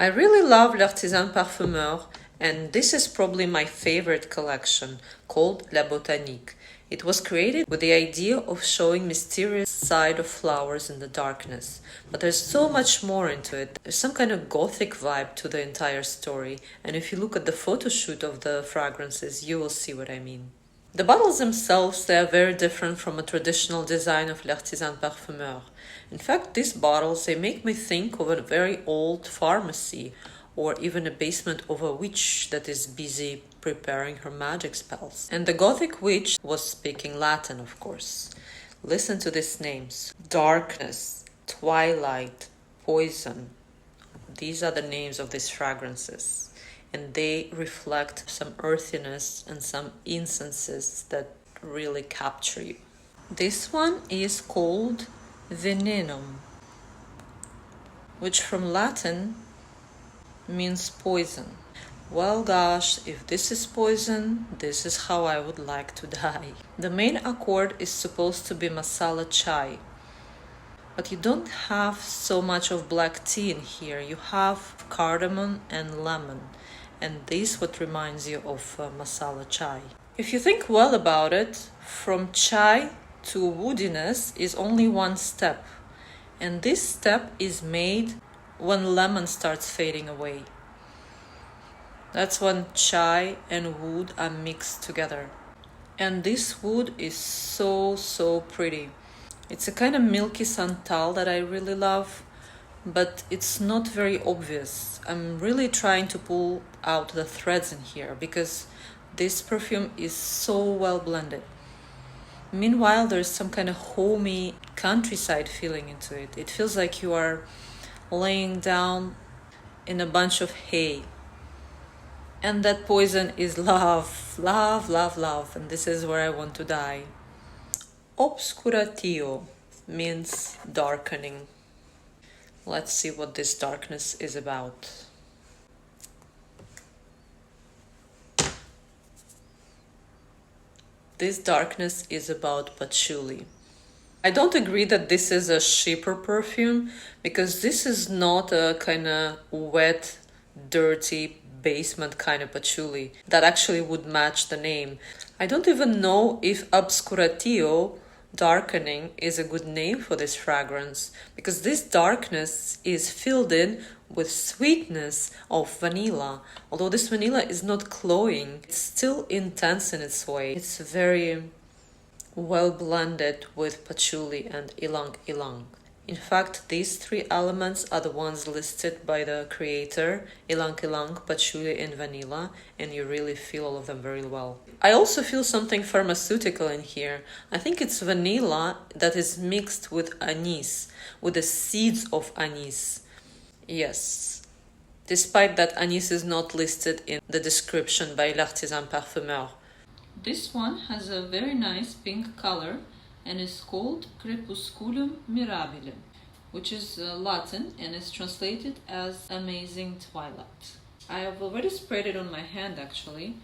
I really love L'Artisan Parfumeur, and this is probably my favorite collection, called La Botanique. It was created with the idea of showing mysterious side of flowers in the darkness, but there's so much more into it. There's some kind of gothic vibe to the entire story, and if you look at the photo shoot of the fragrances, you will see what I mean. The bottles themselves, they are very different from a traditional design of L'Artisan Parfumeur. In fact, these bottles, they make me think of a very old pharmacy or even a basement of a witch that is busy preparing her magic spells. And the Gothic witch was speaking Latin, of course. Listen to these names: darkness, twilight, poison. These are the names of these fragrances, and they reflect some earthiness and some incenses that really capture you. This one is called Venenum, which from Latin means poison. Well, gosh, if this is poison, this is how I would like to die. The main accord is supposed to be masala chai, but you don't have so much of black tea in here. You have cardamom and lemon, and this what reminds you of masala chai. If you think well about it, from chai to woodiness is only one step, and this step is made when lemon starts fading away. That's when chai and wood are mixed together, and this wood is so pretty. It's a kind of milky santal that I really love, but it's not very obvious. I'm really trying to pull out the threads in here because this perfume is so well blended. Meanwhile, there's some kind of homey countryside feeling into it. It feels like you are laying down in a bunch of hay. And that poison is love, love, love, love, and this is where I want to die. Obscuratio means darkening. Let's see what this darkness is about. This darkness is about patchouli. I don't agree that this is a cheaper perfume because this is not a kind of wet, dirty basement kind of patchouli that actually would match the name. I don't even know if Obscuratio, darkening, is a good name for this fragrance because this darkness is filled in with sweetness of vanilla. Although this vanilla is not cloying, it's still intense in its way. It's very well blended with patchouli and ylang ylang. In fact, these three elements are the ones listed by the creator: ylang ylang, patchouli, and vanilla, and you really feel all of them very well. I also feel something pharmaceutical in here. I think it's vanilla that is mixed with anise, with the seeds of anise. Yes, despite that anise is not listed in the description by L'Artisan Parfumeur. This one has a very nice pink color and is called Crepusculum Mirabile, which is Latin and is translated as amazing twilight. I have already sprayed it on my hand actually,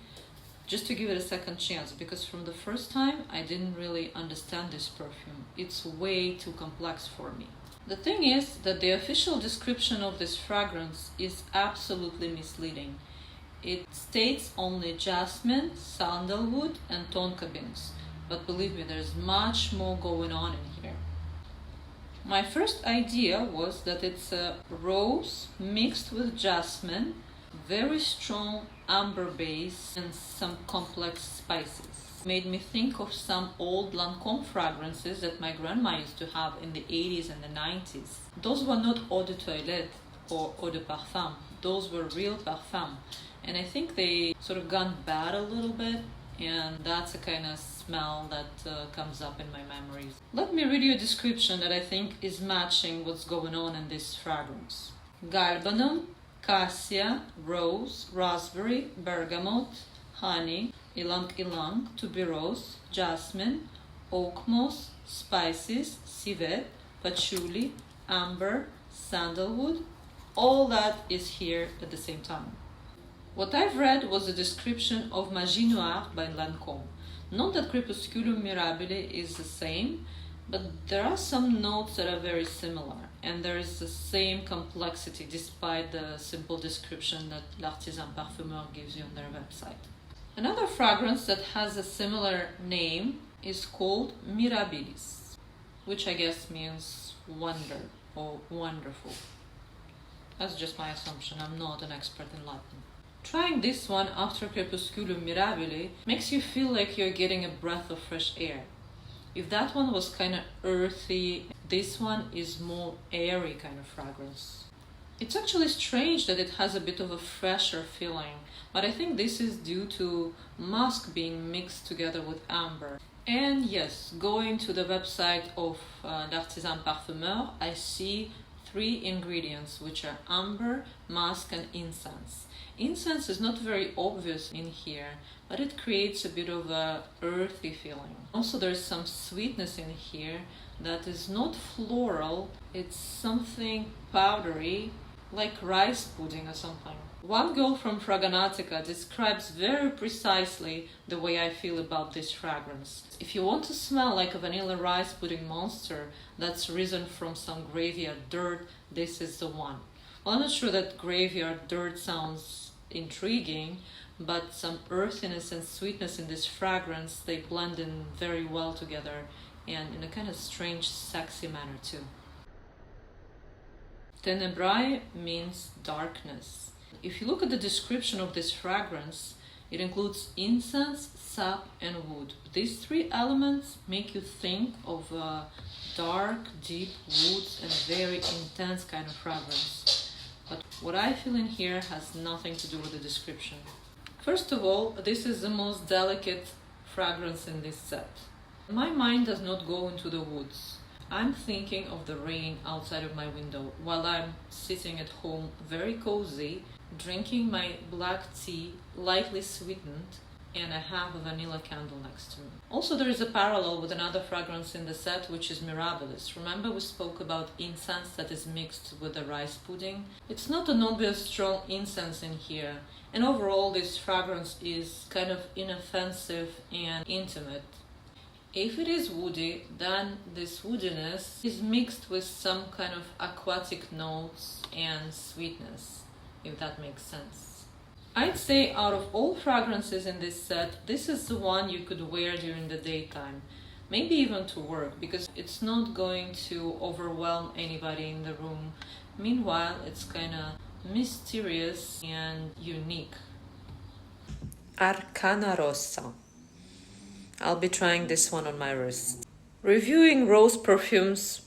just to give it a second chance, because from the first time I didn't really understand this perfume. It's way too complex for me. The thing is that the official description of this fragrance is absolutely misleading. It states only jasmine, sandalwood, and tonka beans. But believe me, there's much more going on in here. My first idea was that it's a rose mixed with jasmine, very strong amber base, and some complex spices. Made me think of some old Lancôme fragrances that my grandma used to have in the 80s and the 90s. Those were not eau de toilette or eau de parfum. Those were real parfum. And I think they sort of gone bad a little bit, and that's a kind of smell that comes up in my memories. Let me read you a description that I think is matching what's going on in this fragrance. Galbanum, cassia, rose, raspberry, bergamot, honey, ylang ylang, tuberose, jasmine, oak moss, spices, civet, patchouli, amber, sandalwood. All that is here at the same time. What I've read was a description of Magie Noire by Lancôme. Not that Crepusculum Mirabile is the same, but there are some notes that are very similar, and there is the same complexity despite the simple description that L'Artisan Parfumeur gives you on their website. Another fragrance that has a similar name is called Mirabilis, which I guess means wonder or wonderful. That's just my assumption, I'm not an expert in Latin. Trying this one after Crepusculum Mirabile makes you feel like you're getting a breath of fresh air. If that one was kind of earthy, this one is more airy kind of fragrance. It's actually strange that it has a bit of a fresher feeling, but I think this is due to musk being mixed together with amber. And yes, going to the website of L'Artisan Parfumeur, I see 3 ingredients, which are amber, musk, and incense. Incense is not very obvious in here, but it creates a bit of a earthy feeling. Also, there's some sweetness in here that is not floral, it's something powdery, like rice pudding or something. One girl from Fraganatica describes very precisely the way I feel about this fragrance. If you want to smell like a vanilla rice pudding monster that's risen from some graveyard dirt, this is the one. Well, I'm not sure that graveyard dirt sounds intriguing, but some earthiness and sweetness in this fragrance, they blend in very well together and in a kind of strange, sexy manner too. Tenebrae means darkness. If you look at the description of this fragrance, it includes incense, sap, and wood. These 3 elements make you think of dark, deep woods and very intense kind of fragrance. But what I feel in here has nothing to do with the description. First of all, this is the most delicate fragrance in this set. My mind does not go into the woods. I'm thinking of the rain outside of my window while I'm sitting at home very cozy, drinking my black tea, lightly sweetened, and I have a vanilla candle next to me. Also, there is a parallel with another fragrance in the set, which is Mirabilis. Remember we spoke about incense that is mixed with the rice pudding? It's not an obvious strong incense in here, and overall this fragrance is kind of inoffensive and intimate. If it is woody, then this woodiness is mixed with some kind of aquatic notes and sweetness, if that makes sense. I'd say out of all fragrances in this set, this is the one you could wear during the daytime, maybe even to work, because it's not going to overwhelm anybody in the room. Meanwhile, it's kind of mysterious and unique. Arcana Rosa. I'll be trying this one on my wrist. Reviewing rose perfumes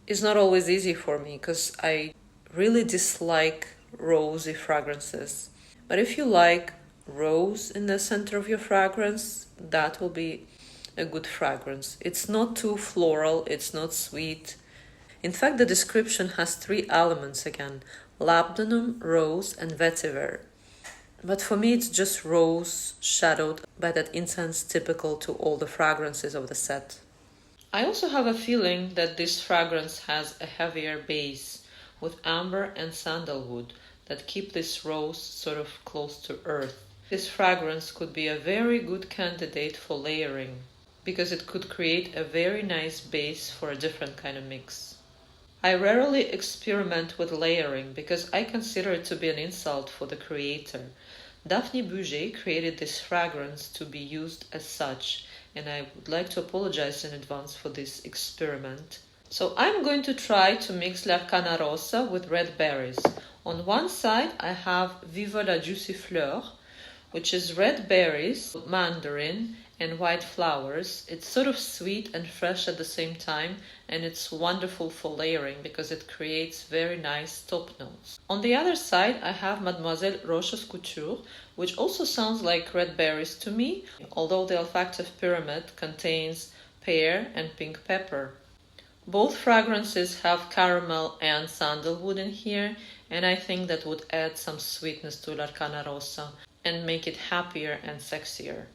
is not always easy for me because I really dislike rosy fragrances. But if you like rose in the center of your fragrance, that will be a good fragrance. It's not too floral, it's not sweet. In fact, the description has 3 elements again: labdanum, rose, and vetiver. But for me, it's just rose shadowed by that incense typical to all the fragrances of the set. I also have a feeling that this fragrance has a heavier base with amber and sandalwood that keep this rose sort of close to earth. This fragrance could be a very good candidate for layering because it could create a very nice base for a different kind of mix. I rarely experiment with layering because I consider it to be an insult for the creator. Daphne Bouget created this fragrance to be used as such, and I would like to apologize in advance for this experiment. So I'm going to try to mix L'Arcana Rosa with red berries. On one side I have Viva la Juicy Fleur, which is red berries, mandarin, and white flowers. It's sort of sweet and fresh at the same time, and it's wonderful for layering because it creates very nice top notes. On the other side I have Mademoiselle Roche's Couture, which also sounds like red berries to me, although the olfactive pyramid contains pear and pink pepper. Both fragrances have caramel and sandalwood in here, and I think that would add some sweetness to L'Arcana Rosa and make it happier and sexier.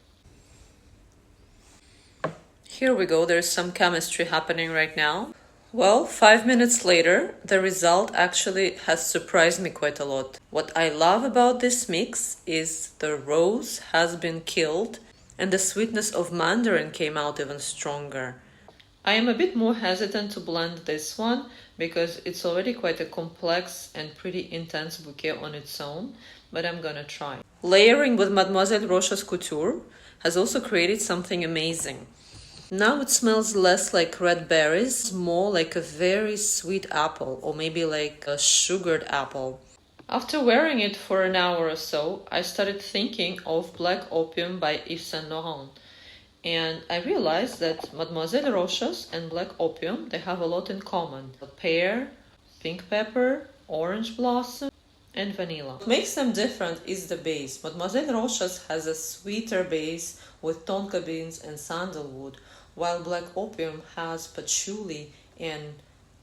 Here we go, there's some chemistry happening right now. Well, 5 minutes later, the result actually has surprised me quite a lot. What I love about this mix is the rose has been killed and the sweetness of mandarin came out even stronger. I am a bit more hesitant to blend this one because it's already quite a complex and pretty intense bouquet on its own, but I'm gonna try. Layering with Mademoiselle Rocha's Couture has also created something amazing. Now it smells less like red berries, more like a very sweet apple, or maybe like a sugared apple. After wearing it for an hour or so, I started thinking of Black Opium by Yves Saint Laurent. And I realized that Mademoiselle Rocha's and Black Opium, they have a lot in common. Pear, pink pepper, orange blossom, and vanilla. What makes them different is the base. Mademoiselle Rocha's has a sweeter base with tonka beans and sandalwood, while Black Opium has patchouli and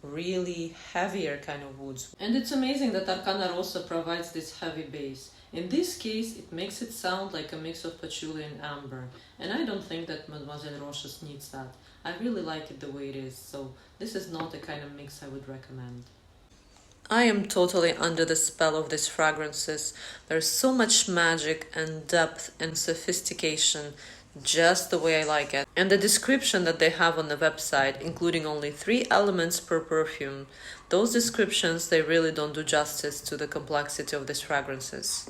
really heavier kind of woods. And it's amazing that Arcana Rosa provides this heavy base. In this case, it makes it sound like a mix of patchouli and amber. And I don't think that Mademoiselle Rocha's needs that. I really like it the way it is, so this is not the kind of mix I would recommend. I am totally under the spell of these fragrances. There's so much magic and depth and sophistication, just the way I like it. And the description that they have on the website, including only 3 elements per perfume, those descriptions, they really don't do justice to the complexity of these fragrances.